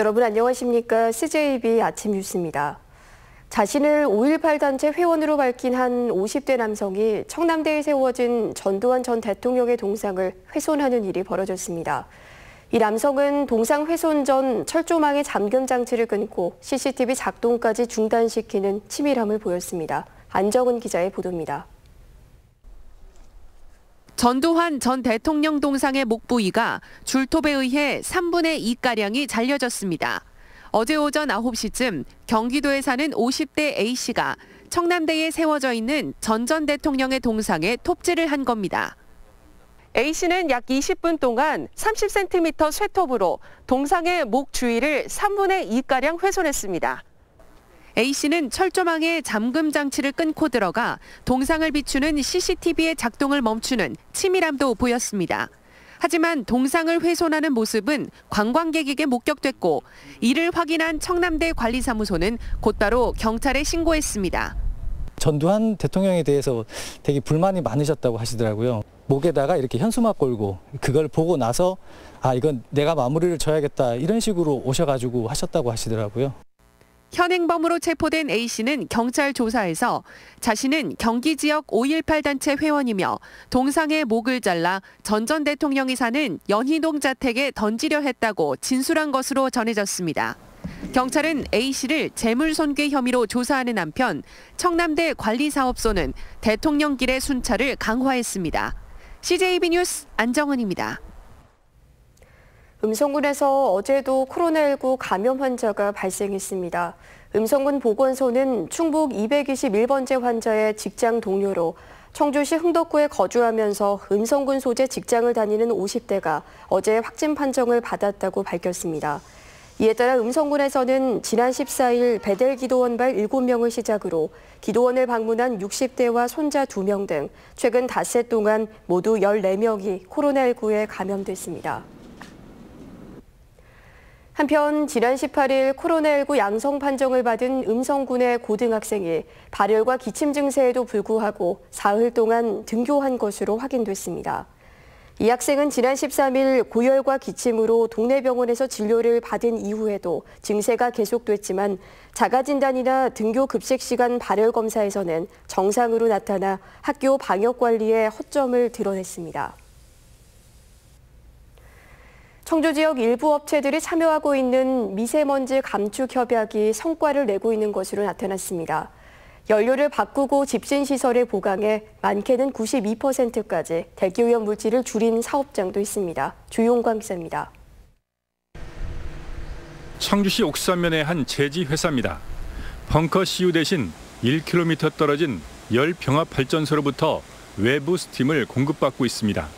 여러분 안녕하십니까? CJB 아침 뉴스입니다. 자신을 5.18 단체 회원으로 밝힌 한 50대 남성이 청남대에 세워진 전두환 전 대통령의 동상을 훼손하는 일이 벌어졌습니다. 이 남성은 동상 훼손 전 철조망의 잠금 장치를 끊고 CCTV 작동까지 중단시키는 치밀함을 보였습니다. 안정은 기자의 보도입니다. 전두환 전 대통령 동상의 목 부위가 줄톱에 의해 3분의 2가량이 잘려졌습니다. 어제 오전 9시쯤 경기도에 사는 50대 A씨가 청남대에 세워져 있는 전 대통령의 동상에 톱질을 한 겁니다. A씨는 약 20분 동안 30cm 쇠톱으로 동상의 목 주위를 3분의 2가량 훼손했습니다. A씨는 철조망에 잠금 장치를 끊고 들어가 동상을 비추는 CCTV의 작동을 멈추는 치밀함도 보였습니다. 하지만 동상을 훼손하는 모습은 관광객에게 목격됐고 이를 확인한 청남대 관리사무소는 곧바로 경찰에 신고했습니다. 전두환 대통령에 대해서 되게 불만이 많으셨다고 하시더라고요. 목에다가 이렇게 현수막 걸고 그걸 보고 나서 이건 내가 마무리를 져야겠다 이런 식으로 오셔가지고 하셨다고 하시더라고요. 현행범으로 체포된 A씨는 경찰 조사에서 자신은 경기 지역 5.18 단체 회원이며 동상의 목을 잘라 전 대통령이 사는 연희동 자택에 던지려 했다고 진술한 것으로 전해졌습니다. 경찰은 A씨를 재물손괴 혐의로 조사하는 한편 청남대 관리사업소는 대통령길의 순찰을 강화했습니다. CJB 뉴스 안정은입니다. 음성군에서 어제도 코로나19 감염 환자가 발생했습니다. 음성군 보건소는 충북 221번째 환자의 직장 동료로 청주시 흥덕구에 거주하면서 음성군 소재 직장을 다니는 50대가 어제 확진 판정을 받았다고 밝혔습니다. 이에 따라 음성군에서는 지난 14일 베델 기도원발 7명을 시작으로 기도원을 방문한 60대와 손자 2명 등 최근 닷새 동안 모두 14명이 코로나19에 감염됐습니다. 한편 지난 18일 코로나19 양성 판정을 받은 음성군의 고등학생이 발열과 기침 증세에도 불구하고 사흘 동안 등교한 것으로 확인됐습니다. 이 학생은 지난 13일 고열과 기침으로 동네 병원에서 진료를 받은 이후에도 증세가 계속됐지만 자가진단이나 등교 급식 시간 발열 검사에서는 정상으로 나타나 학교 방역 관리에 허점을 드러냈습니다. 청주 지역 일부 업체들이 참여하고 있는 미세먼지 감축 협약이 성과를 내고 있는 것으로 나타났습니다. 연료를 바꾸고 집신시설에 보강해 많게는 92%까지 대기오염 물질을 줄인 사업장도 있습니다. 주용광 기자입니다. 청주시 옥산면의 한 제지 회사입니다. 벙커 CU 대신 1km 떨어진 열병합 발전소로부터 외부 스팀을 공급받고 있습니다.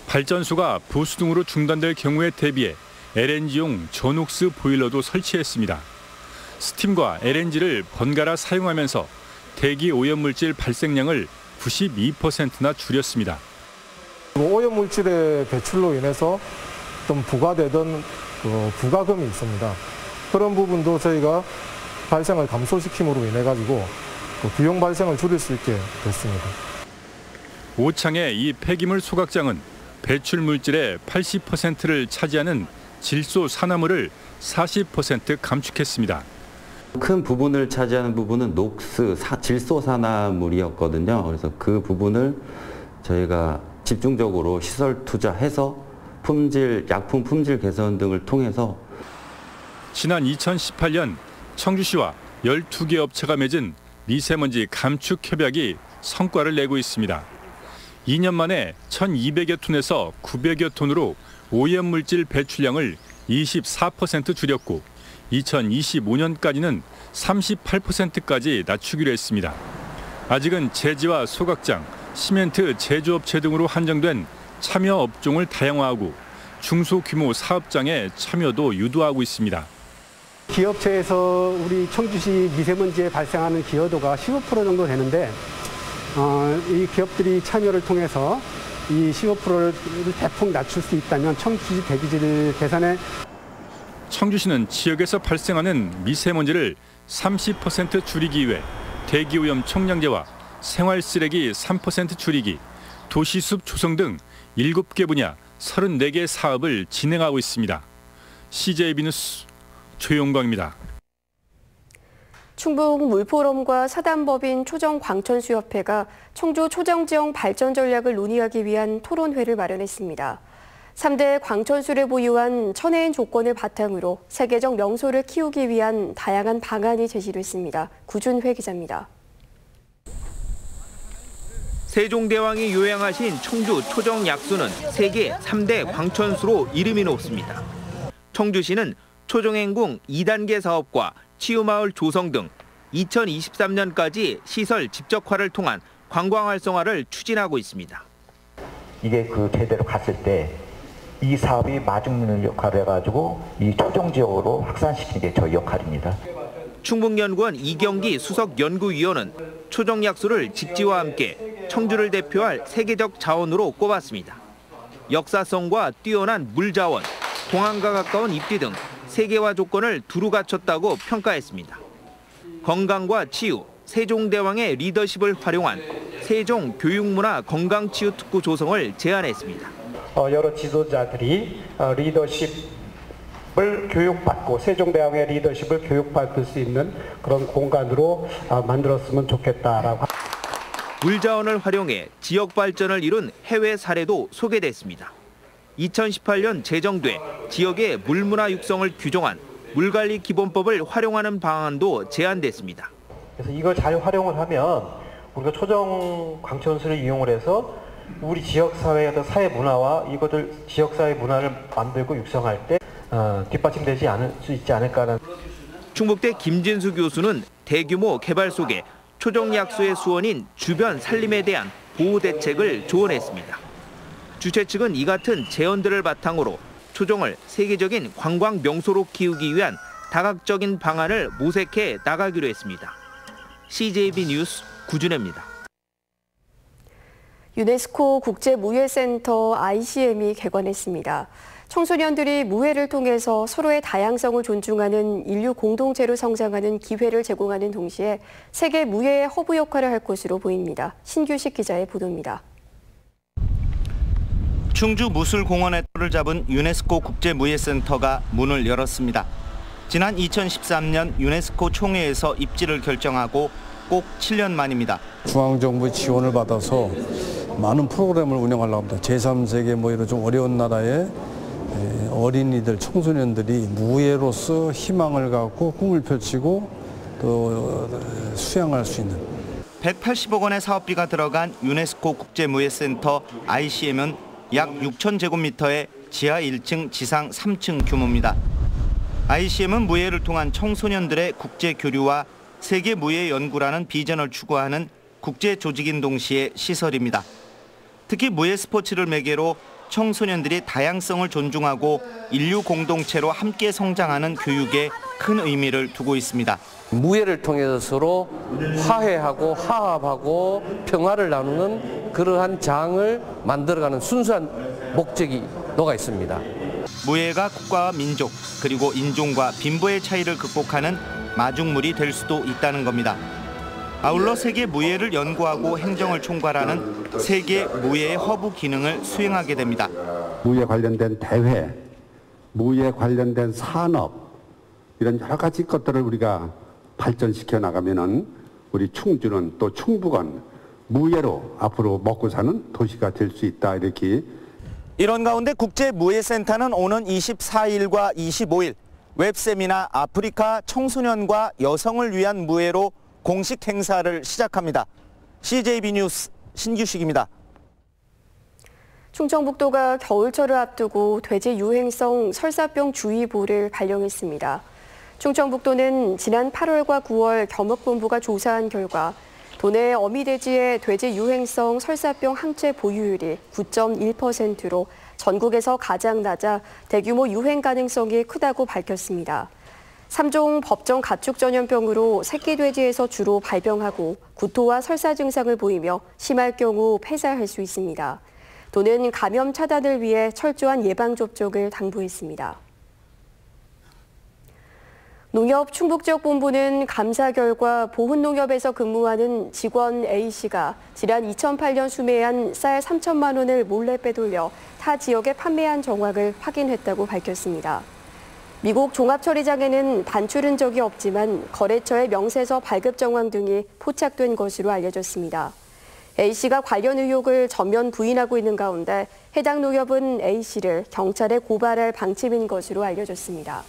발전소가 부수 등으로 중단될 경우에 대비해 LNG용 전옥스 보일러도 설치했습니다. 스팀과 LNG를 번갈아 사용하면서 대기 오염물질 발생량을 92%나 줄였습니다. 오염물질의 배출로 인해서 좀 부과되던 부가금이 있습니다. 그런 부분도 저희가 발생을 감소시킴으로 인해 가지고 비용 발생을 줄일 수 있게 됐습니다. 오창의 이 폐기물 소각장은 배출 물질의 80%를 차지하는 질소 산화물을 40% 감축했습니다. 큰 부분을 차지하는 부분은 녹스, 질소 산화물이었거든요. 그래서 그 부분을 저희가 집중적으로 시설 투자해서 약품 품질 개선 등을 통해서 지난 2018년 청주시와 12개 업체가 맺은 미세먼지 감축 협약이 성과를 내고 있습니다. 2년 만에 1,200여 톤에서 900여 톤으로 오염물질 배출량을 24% 줄였고 2025년까지는 38%까지 낮추기로 했습니다. 아직은 제지와 소각장, 시멘트 제조업체 등으로 한정된 참여 업종을 다양화하고 중소규모 사업장의 참여도 유도하고 있습니다. 기업체에서 우리 청주시 미세먼지에 발생하는 기여도가 15% 정도 되는데 이 기업들이 참여를 통해서 이 15%를 대폭 낮출 수 있다면 청주시 대기질 개선에 청주시는 지역에서 발생하는 미세먼지를 30% 줄이기 위해 대기오염 총량제와 생활쓰레기 3% 줄이기, 도시숲 조성 등 7개 분야 34개 사업을 진행하고 있습니다. CJB 뉴스 조용광입니다. 충북 물포럼과 사단법인 초정광천수협회가 청주 초정지역 발전 전략을 논의하기 위한 토론회를 마련했습니다. 3대 광천수를 보유한 천혜인 조건을 바탕으로 세계적 명소를 키우기 위한 다양한 방안이 제시됐습니다. 구준회 기자입니다. 세종대왕이 요양하신 청주 초정약수는 세계 3대 광천수로 이름이 높습니다. 청주시는 초정행궁 2단계 사업과 치유마을 조성 등 2023년까지 시설 집적화를 통한 관광 활성화를 추진하고 있습니다. 이게 그 제대로 갔을 때 이 사업이 마중물 역할을 해가지고 이 초정 지역으로 확산시키는 게 저희 역할입니다. 충북연구원 이경기 수석연구위원은 초정약수를 직지와 함께 청주를 대표할 세계적 자원으로 꼽았습니다. 역사성과 뛰어난 물자원, 공항과 가까운 입지 등 세계화 조건을 두루 갖췄다고 평가했습니다. 건강과 치유, 세종대왕의 리더십을 활용한 세종 교육문화 건강치유 특구 조성을 제안했습니다. 여러 지도자들이 리더십을 교육받고 세종대왕의 리더십을 교육받을 수 있는 그런 공간으로 만들었으면 좋겠다라고. 물자원을 활용해 지역 발전을 이룬 해외 사례도 소개됐습니다. 2018년 제정돼 지역의 물문화 육성을 규정한 물관리 기본법을 활용하는 방안도 제안됐습니다. 그래서 이걸 잘 활용을 하면 우리가 초정 광천수를 이용을 해서 우리 지역사회의 어떤 사회 문화와 이것들 지역사회 문화를 만들고 육성할 때 뒷받침되지 않을 수 있지 않을까라는. 충북대 김진수 교수는 대규모 개발 속에 초정약수의 수원인 주변 산림에 대한 보호 대책을 조언했습니다. 주최 측은 이 같은 제언들을 바탕으로 초정을 세계적인 관광 명소로 키우기 위한 다각적인 방안을 모색해 나가기로 했습니다. CJB 뉴스 구준혜입니다. 유네스코 국제무예센터 ICM이 개관했습니다. 청소년들이 무예를 통해서 서로의 다양성을 존중하는 인류 공동체로 성장하는 기회를 제공하는 동시에 세계 무예의 허브 역할을 할 것으로 보입니다. 신규식 기자의 보도입니다. 충주 무술공원에 터를 잡은 유네스코 국제무예센터가 문을 열었습니다. 지난 2013년 유네스코 총회에서 입지를 결정하고 꼭 7년 만입니다. 중앙정부 지원을 받아서 많은 프로그램을 운영하려고 합니다. 제3세계 이런 좀 어려운 나라의 어린이들, 청소년들이 무예로서 희망을 갖고 꿈을 펼치고 또 수양할 수 있는. 180억 원의 사업비가 들어간 유네스코 국제무예센터 ICM은 약 6,000제곱미터의 지하 1층, 지상 3층 규모입니다. ICM은 무예를 통한 청소년들의 국제 교류와 세계 무예 연구라는 비전을 추구하는 국제 조직인 동시에 시설입니다. 특히 무예 스포츠를 매개로 청소년들이 다양성을 존중하고 인류 공동체로 함께 성장하는 교육에 큰 의미를 두고 있습니다. 무예를 통해서 서로 화해하고 화합하고 평화를 나누는 그러한 장을 만들어가는 순수한 목적이 녹아 있습니다. 무예가 국가와 민족 그리고 인종과 빈부의 차이를 극복하는 마중물이 될 수도 있다는 겁니다. 아울러 세계 무예를 연구하고 행정을 총괄하는 세계 무예의 허브 기능을 수행하게 됩니다. 무예 관련된 대회, 무예 관련된 산업 이런 여러 가지 것들을 우리가 발전시켜 나가면은 우리 충주는 또 충북은 무예로 앞으로 먹고 사는 도시가 될 수 있다 이렇게. 이런 가운데 국제무예센터는 오는 24일과 25일 웹세미나 아프리카 청소년과 여성을 위한 무예로 공식 행사를 시작합니다. CJB 뉴스 신규식입니다. 충청북도가 겨울철을 앞두고 돼지 유행성 설사병 주의보를 발령했습니다. 충청북도는 지난 8월과 9월 겸업본부가 조사한 결과 도내 어미돼지의 돼지 유행성 설사병 항체 보유율이 9.1%로 전국에서 가장 낮아 대규모 유행 가능성이 크다고 밝혔습니다. 3종 법정 가축 전염병으로 새끼 돼지에서 주로 발병하고 구토와 설사 증상을 보이며 심할 경우 폐사할 수 있습니다. 도는 감염 차단을 위해 철저한 예방 접종을 당부했습니다. 농협 충북지역본부는 감사 결과 보훈농협에서 근무하는 직원 A씨가 지난 2008년 수매한 쌀 3천만 원을 몰래 빼돌려 타 지역에 판매한 정황을 확인했다고 밝혔습니다. 미국 종합처리장에는 반출은 적이 없지만 거래처의 명세서 발급 정황 등이 포착된 것으로 알려졌습니다. A씨가 관련 의혹을 전면 부인하고 있는 가운데 해당 농협은 A씨를 경찰에 고발할 방침인 것으로 알려졌습니다.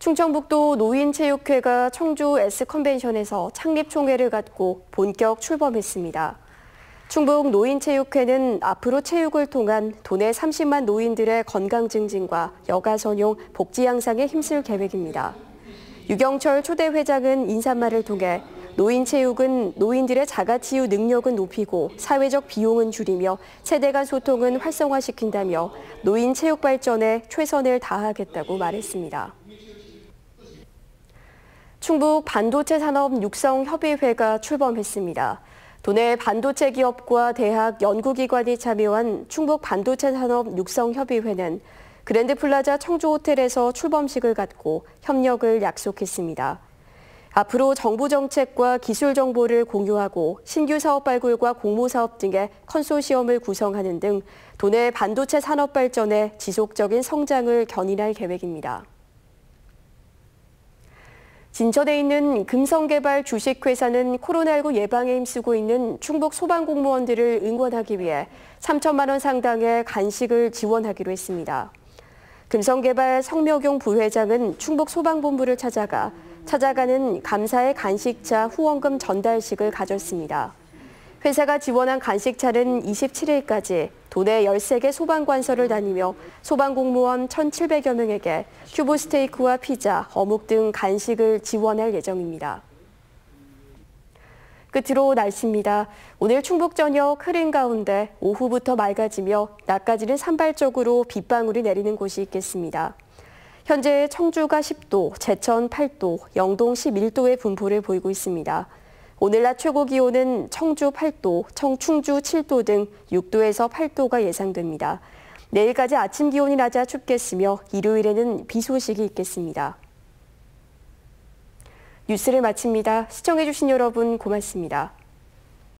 충청북도 노인체육회가 청주 S컨벤션에서 창립총회를 갖고 본격 출범했습니다. 충북 노인체육회는 앞으로 체육을 통한 도내 30만 노인들의 건강 증진과 여가 전용 복지 향상에 힘쓸 계획입니다. 유경철 초대 회장은 인사말을 통해 노인체육은 노인들의 자가치유 능력은 높이고 사회적 비용은 줄이며 세대 간 소통은 활성화시킨다며 노인체육 발전에 최선을 다하겠다고 말했습니다. 충북 반도체 산업 육성 협의회가 출범했습니다. 도내 반도체 기업과 대학, 연구기관이 참여한 충북 반도체 산업 육성 협의회는 그랜드 플라자 청주 호텔에서 출범식을 갖고 협력을 약속했습니다. 앞으로 정부 정책과 기술 정보를 공유하고 신규 사업 발굴과 공모 사업 등의 컨소시엄을 구성하는 등 도내 반도체 산업 발전에 지속적인 성장을 견인할 계획입니다. 진천에 있는 금성개발 주식회사는 코로나19 예방에 힘쓰고 있는 충북 소방공무원들을 응원하기 위해 3천만 원 상당의 간식을 지원하기로 했습니다. 금성개발 성묘경 부회장은 충북 소방본부를 찾아가는 감사의 간식차 후원금 전달식을 가졌습니다. 회사가 지원한 간식차는 27일까지 도내 13개 소방관서를 다니며 소방공무원 1,700여 명에게 큐브 스테이크와 피자, 어묵 등 간식을 지원할 예정입니다. 끝으로 날씨입니다. 오늘 충북 전역 흐린 가운데 오후부터 맑아지며 낮까지는 산발적으로 빗방울이 내리는 곳이 있겠습니다. 현재 청주가 10도, 제천 8도, 영동 11도의 분포를 보이고 있습니다. 오늘 낮 최고 기온은 청주 8도, 충주 7도 등 6도에서 8도가 예상됩니다. 내일까지 아침 기온이 낮아 춥겠으며 일요일에는 비 소식이 있겠습니다. 뉴스를 마칩니다. 시청해주신 여러분 고맙습니다.